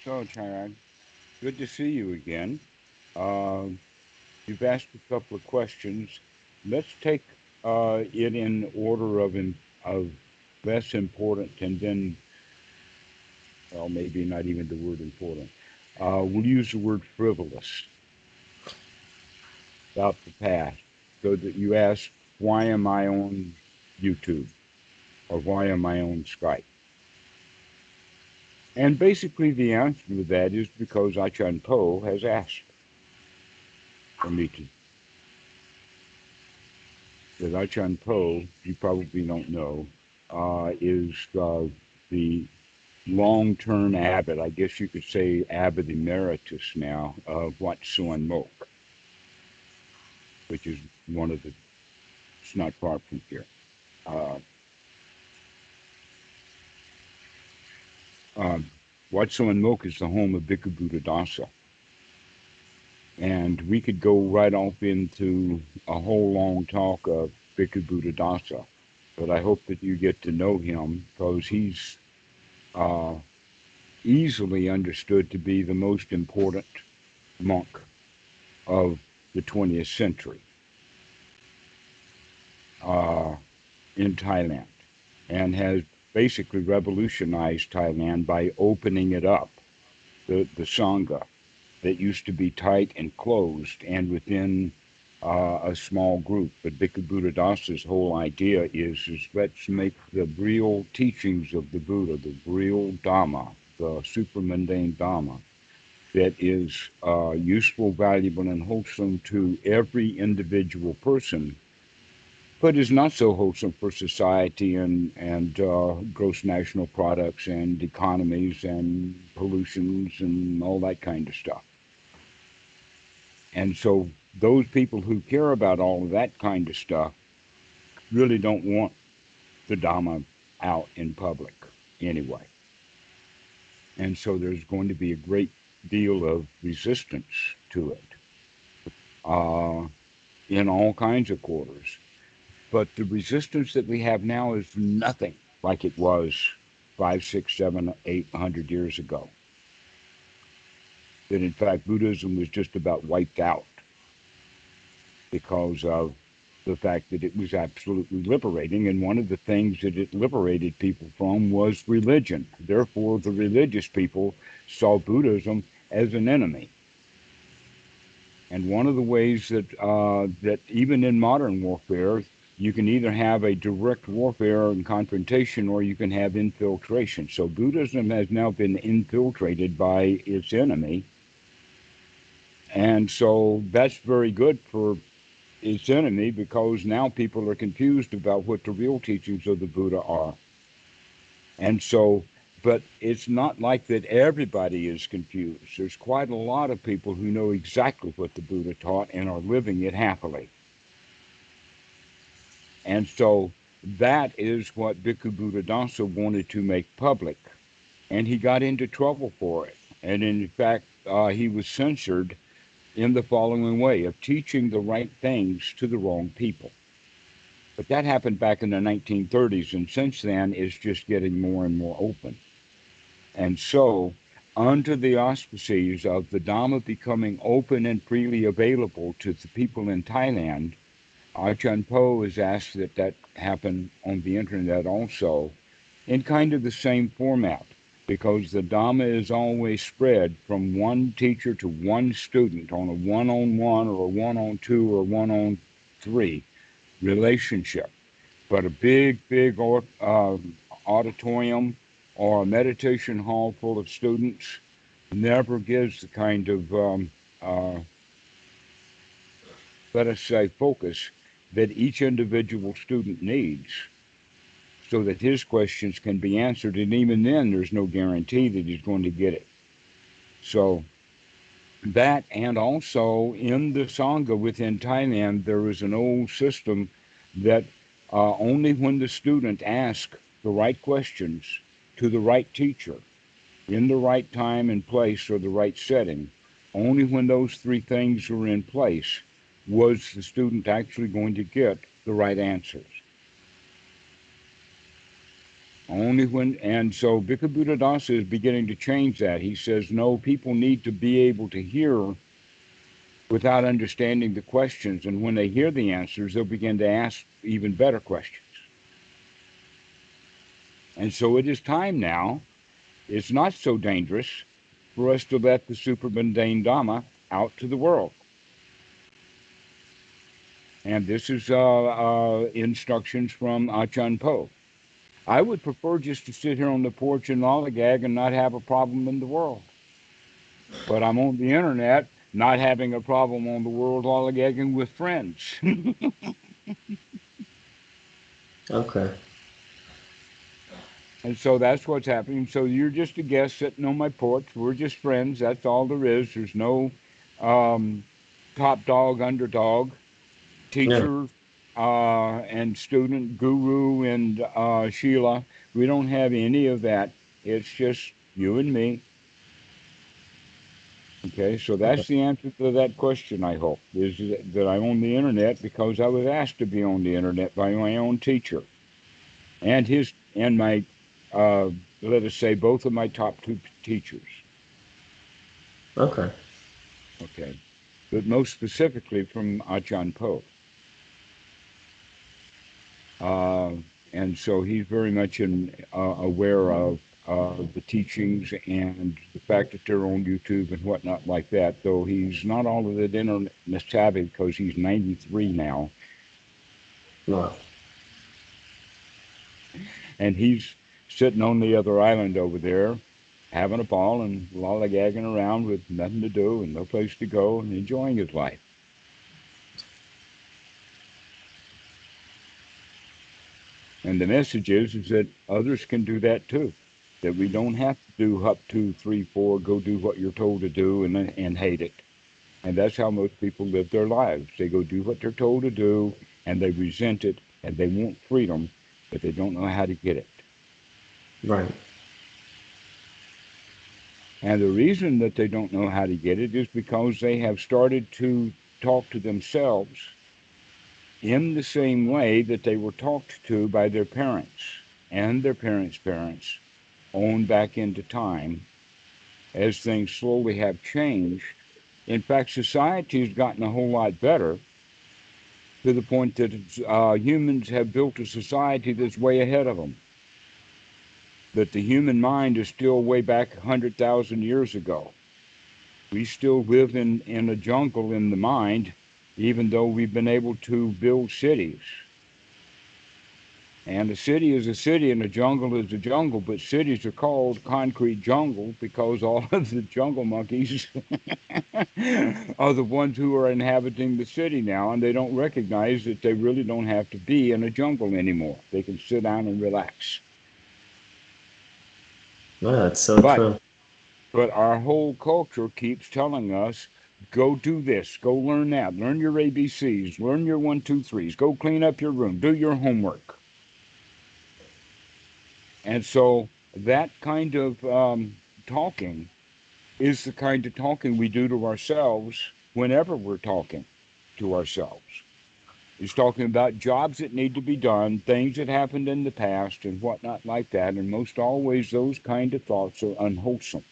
So, Chirag, good to see you again. Uh, you've asked a couple of questions. Let's take it in order of less important, and then, well, maybe not even the word important. We'll use the word frivolous about the past. So that you ask, why am I on YouTube or why am I on Skype? And basically, the answer to that is because Achan Po has asked for me to. That Achan Po, you probably don't know, is the long-term abbot, I guess you could say abbot emeritus now, of Wat Suan Mok, which is one of the, it's not far from here. Uh, um, Wat Suan Mok is the home of Bhikkhu Buddhadasa. And we could go right off into a whole long talk of Bhikkhu Buddhadasa, but I hope that you get to know him because he's uh, easily understood to be the most important monk of the 20th century uh, in Thailand and has basically revolutionized Thailand by opening it up. The Sangha that used to be tight and closed and within a small group. But Bhikkhu Buddhadasa's whole idea is let's make the real teachings of the Buddha, the real Dhamma, the supramundane Dhamma, that is useful, valuable, and wholesome to every individual person, but is not so wholesome for society and gross national products and economies and pollutions and all that kind of stuff. And so those people who care about all of that kind of stuff really don't want the Dhamma out in public anyway. And so there's going to be a great deal of resistance to it uh, in all kinds of quarters. But the resistance that we have now is nothing like it was 5, 6, 7, 800 years ago. That in fact Buddhism was just about wiped out because of the fact that it was absolutely liberating. And one of the things that it liberated people from was religion. Therefore, the religious people saw Buddhism as an enemy. And one of the ways that even in modern warfare, you can either have a direct warfare and confrontation, or you can have infiltration. So Buddhism has now been infiltrated by its enemy, and so that's very good for its enemy because now people are confused about what the real teachings of the Buddha are. And so, but it's not like that everybody is confused. There's quite a lot of people who know exactly what the Buddha taught and are living it happily. And so that is what Bhikkhu Buddhadasa wanted to make public. And he got into trouble for it. And in fact, he was censored in the following way of teaching the right things to the wrong people. But that happened back in the 1930s, and since then it's just getting more and more open. And so, under the auspices of the Dhamma becoming open and freely available to the people in Thailand, Ajahn Po has asked that that happen on the internet also in kind of the same format, because the Dhamma is always spread from one teacher to one student on a one-on-one or a one-on-two or one-on-three relationship. But a big auditorium or a meditation hall full of students never gives the kind of, let us say, focus that each individual student needs so that his questions can be answered. And even then, there's no guarantee that he's going to get it. So that, and also in the Sangha within Thailand, there is an old system that only when the student asks the right questions to the right teacher in the right time and place or the right setting, only when those three things are in place was the student actually going to get the right answers. Only when, and so Bhikkhu Buddhadasa is beginning to change that. He says, no, people need to be able to hear without understanding the questions. And when they hear the answers, they'll begin to ask even better questions. And so it is time now, it's not so dangerous for us to let the super mundane Dhamma out to the world. And this is instructions from Achan Po. I would prefer just to sit here on the porch and lollygag and not have a problem in the world. But I'm on the internet, not having a problem on the world, lollygagging with friends. Okay. And so that's what's happening. So you're just a guest sitting on my porch. We're just friends. That's all there is. There's no um, top dog, underdog, Yeah. teacher and student, guru and Sheila. We don't have any of that. It's just you and me. Okay, so Okay. that's the answer to that question, I hope, is that I'm on the internet because I was asked to be on the internet by my own teacher and my, uh, let us say, both of my top two teachers. Okay. Okay, but most specifically from Ajahn Po. Uh, and so he's very much aware of the teachings and the fact that they're on YouTube and whatnot like that, though he's not all of that internet savvy because he's 93 now. Wow. And he's sitting on the other island over there having a ball and lollygagging around with nothing to do and no place to go and enjoying his life. And the message is that others can do that too. That we don't have to do up two, three, four, go do what you're told to do and hate it. And that's how most people live their lives. They go do what they're told to do and they resent it and they want freedom, but they don't know how to get it. Right. And the reason that they don't know how to get it is because they have started to talk to themselves in the same way that they were talked to by their parents and their parents' parents on back into time as things slowly have changed. In fact, society has gotten a whole lot better to the point that humans have built a society that's way ahead of them. That the human mind is still way back 100,000 years ago. We still live in a jungle in the mind, even though we've been able to build cities. And a city is a city and a jungle is a jungle, but cities are called concrete jungle because all of the jungle monkeys are the ones who are inhabiting the city now, and they don't recognize that they really don't have to be in a jungle anymore. They can sit down and relax. Yeah, that's so But true. but our whole culture keeps telling us, go do this, go learn that, learn your ABCs, learn your one, two, threes, go clean up your room, do your homework. And so that kind of talking is the kind of talking we do to ourselves whenever we're talking to ourselves. Is talking about jobs that need to be done, things that happened in the past, and whatnot like that. And most always, those kind of thoughts are unwholesome.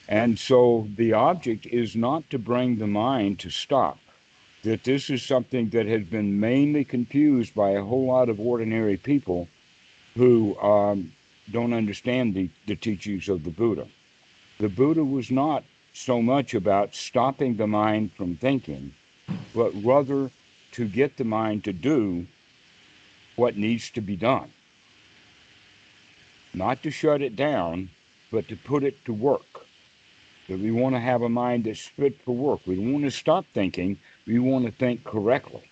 And so the object is not to bring the mind to stop. That this is something that has been mainly confused by a whole lot of ordinary people who don't understand the teachings of the Buddha. The Buddha was not so much about stopping the mind from thinking, but rather to get the mind to do what needs to be done. Not to shut it down, but to put it to work. That we want to have a mind that's fit for work. We don't want to stop thinking. We want to think correctly.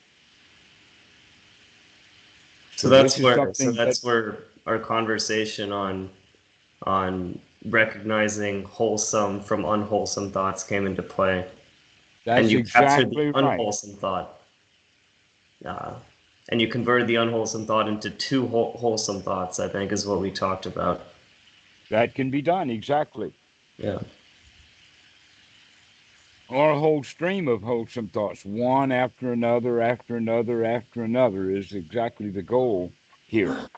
So So this is so something that that's where our conversation on recognizing wholesome from unwholesome thoughts came into play. And that's you captured the exactly right. unwholesome thought, uh, and you converted the unwholesome thought into two wholesome thoughts, I think is what we talked about. That can be done exactly. Yeah. or a whole stream of wholesome thoughts, one after another, after another, after another, is exactly the goal here.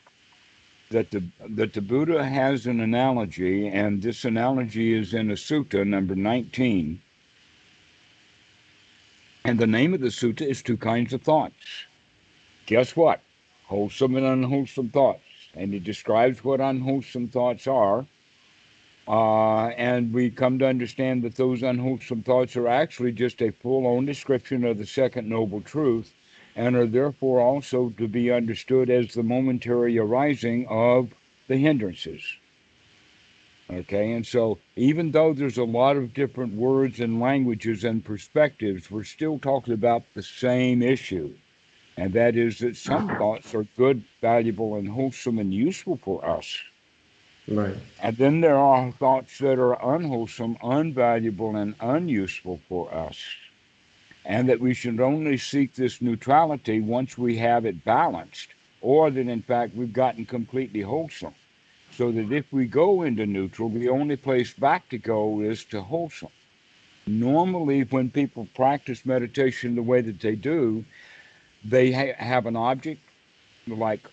That the Buddha has an analogy, and this analogy is in a sutta number 19. And the name of the sutta is Two Kinds of Thoughts. Guess what? Wholesome and unwholesome thoughts. And he describes what unwholesome thoughts are. And we come to understand that those unwholesome thoughts are actually just a full on description of the second noble truth, and are therefore also to be understood as the momentary arising of the hindrances. Okay, and so even though there's a lot of different words and languages and perspectives, we're still talking about the same issue. And that is that some thoughts are good, valuable, and wholesome and useful for us. Right. And then there are thoughts that are unwholesome, unvaluable, and unuseful for us. And that we should only seek this neutrality once we have it balanced, or that in fact we've gotten completely wholesome. So that if we go into neutral, the only place back to go is to wholesome. Normally, when people practice meditation the way that they do, they have an object like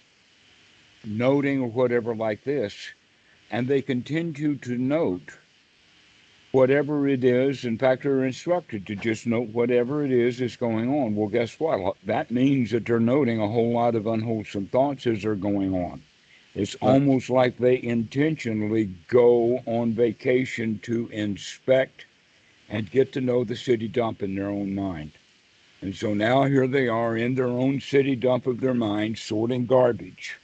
noting or whatever like this, and they continue to note whatever it is. In fact, they're instructed to just note whatever it is going on. Well, guess what? That means that they're noting a whole lot of unwholesome thoughts as they're going on. It's Right. almost like they intentionally go on vacation to inspect and get to know the city dump in their own mind. And so now here they are in their own city dump of their mind, sorting garbage.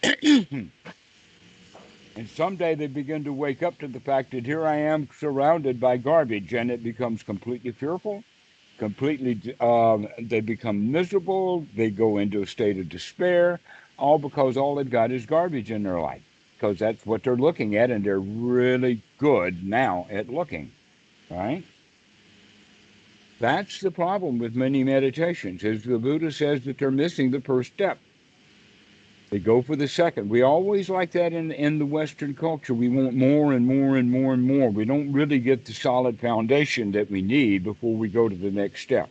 And someday they begin to wake up to the fact that here I am surrounded by garbage, and it becomes completely fearful, completely, they become miserable, they go into a state of despair, all because all they've got is garbage in their life, because that's what they're looking at, and they're really good now at looking, right? That's the problem with many meditations, is the Buddha says that they're missing the first step. They go for the second. We always like that in the Western culture. We want more and more and more and more. We don't really get the solid foundation that we need before we go to the next step.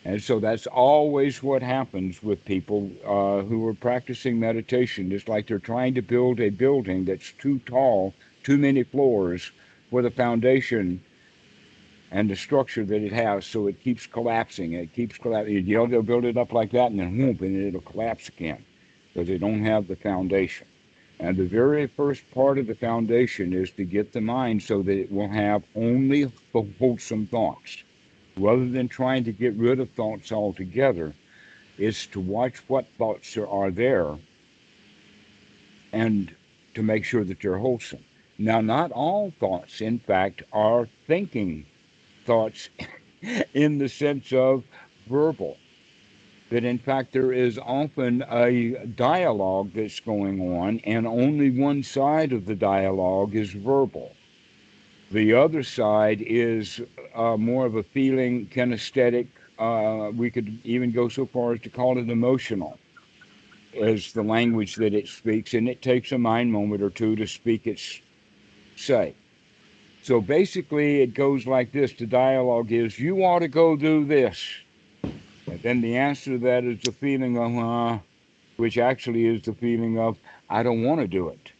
And so that's always what happens with people who are practicing meditation. It's like they're trying to build a building that's too tall, too many floors for the foundation and the structure that it has, so it keeps collapsing. It keeps collapsing. They'll build it up like that, and then whoop, and it'll collapse again because they don't have the foundation. And the very first part of the foundation is to get the mind so that it will have only the wholesome thoughts. Rather than trying to get rid of thoughts altogether, it's to watch what thoughts are there and to make sure that they're wholesome. Now, not all thoughts, in fact, are thinking thoughts in the sense of verbal. That in fact there is often a dialogue that's going on, and only one side of the dialogue is verbal. The other side is more of a feeling, kinesthetic. We could even go so far as to call it emotional, as the language that it speaks, and it takes a mind moment or two to speak its say. So basically, it goes like this: the dialogue is, "You ought to go do this." And then the answer to that is the feeling of, which actually is the feeling of, I don't want to do it.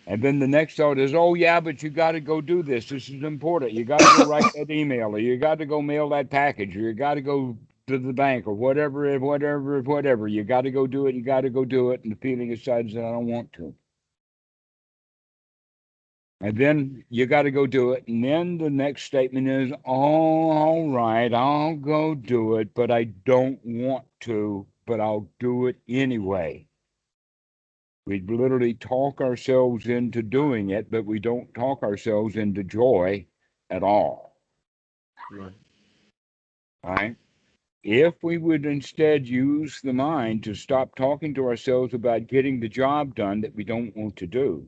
And then the next thought is, oh, yeah, but you got to go do this. This is important. You got to go write that email, or you got to go mail that package, or you got to go to the bank, or whatever, whatever, whatever. You got to go do it. You got to go do it. And the feeling decides that I don't want to. And then you got to go do it. And then the next statement is, oh, all right, I'll go do it, but I don't want to, but I'll do it anyway. We literally talk ourselves into doing it, but we don't talk ourselves into joy at all. Right. Right? If we would instead use the mind to stop talking to ourselves about getting the job done that we don't want to do,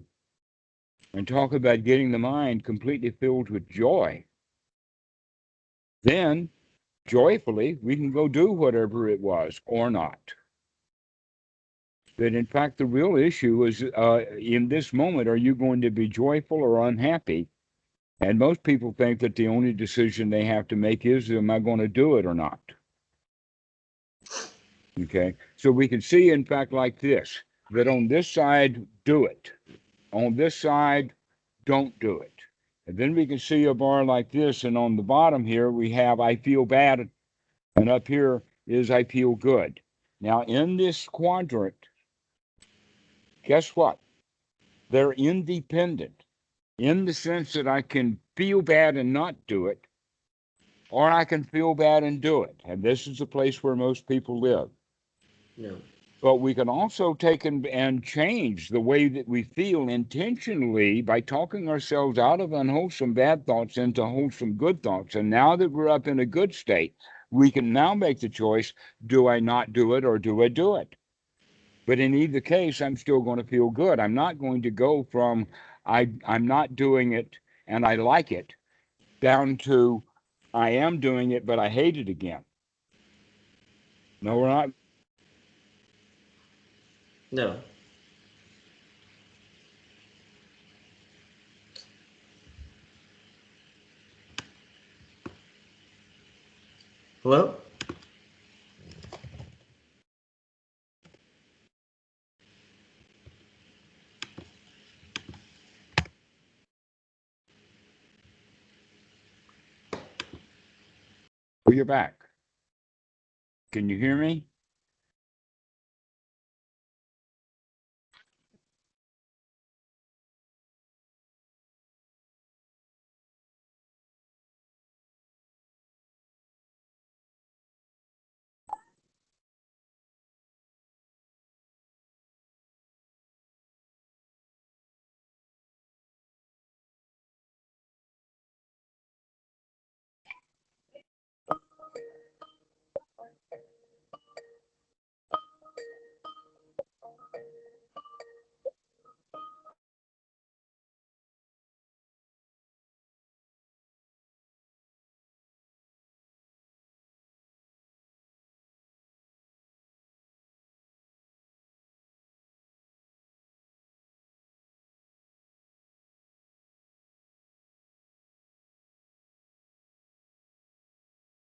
and talk about getting the mind completely filled with joy, then joyfully we can go do whatever it was or not. That in fact the real issue is in this moment, are you going to be joyful or unhappy? And most people think that the only decision they have to make is, am I going to do it or not? Okay. So we can see, in fact, like this, that on this side, do it. On this side, don't do it. And then we can see a bar like this. And on the bottom here, we have I feel bad. And up here is I feel good. Now, in this quadrant, guess what? They're independent in the sense that I can feel bad and not do it, or I can feel bad and do it. And this is the place where most people live. Yeah. But we can also take and change the way that we feel intentionally by talking ourselves out of unwholesome bad thoughts into wholesome good thoughts. And now that we're up in a good state, we can now make the choice, do I not do it or do I do it? But in either case, I'm still going to feel good. I'm not going to go from I'm not doing it and I like it down to I am doing it, but I hate it again. No, we're not. No. Hello? Well, you're back. Can you hear me?